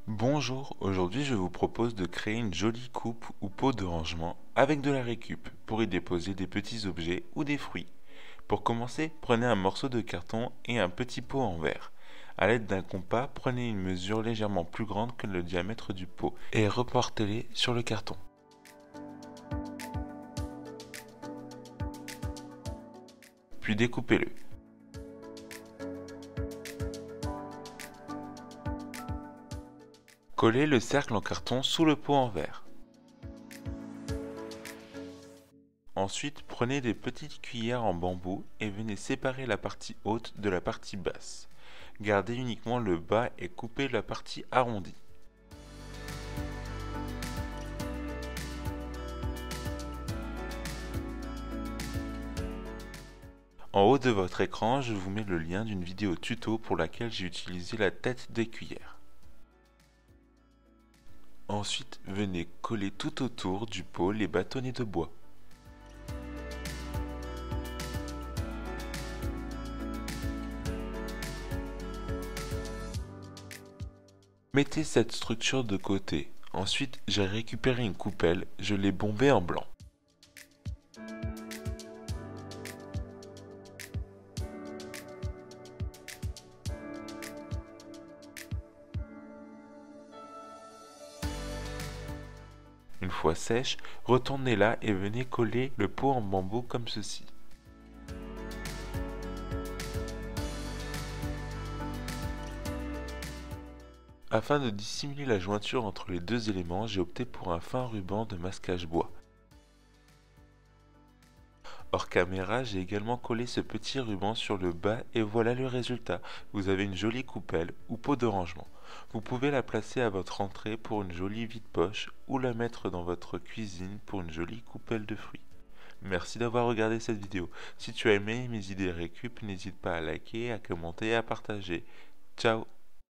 Bonjour, aujourd'hui je vous propose de créer une jolie coupe ou pot de rangement avec de la récup pour y déposer des petits objets ou des fruits. Pour commencer, prenez un morceau de carton et un petit pot en verre. À l'aide d'un compas, prenez une mesure légèrement plus grande que le diamètre du pot et reportez-les sur le carton. Puis découpez-le. Collez le cercle en carton sous le pot en verre. Ensuite, prenez des petites cuillères en bambou et venez séparer la partie haute de la partie basse. Gardez uniquement le bas et coupez la partie arrondie. En haut de votre écran, je vous mets le lien d'une vidéo tuto pour laquelle j'ai utilisé la tête des cuillères. Ensuite, venez coller tout autour du pot les bâtonnets de bois. Mettez cette structure de côté. Ensuite, j'ai récupéré une coupelle, je l'ai bombée en blanc. Une fois sèche, retournez-la et venez coller le pot en bambou comme ceci. Afin de dissimuler la jointure entre les deux éléments, j'ai opté pour un fin ruban de masquage bois. Hors caméra, j'ai également collé ce petit ruban sur le bas et voilà le résultat. Vous avez une jolie coupelle ou pot de rangement. Vous pouvez la placer à votre entrée pour une jolie vide-poche ou la mettre dans votre cuisine pour une jolie coupelle de fruits. Merci d'avoir regardé cette vidéo. Si tu as aimé mes idées récup, n'hésite pas à liker, à commenter et à partager. Ciao!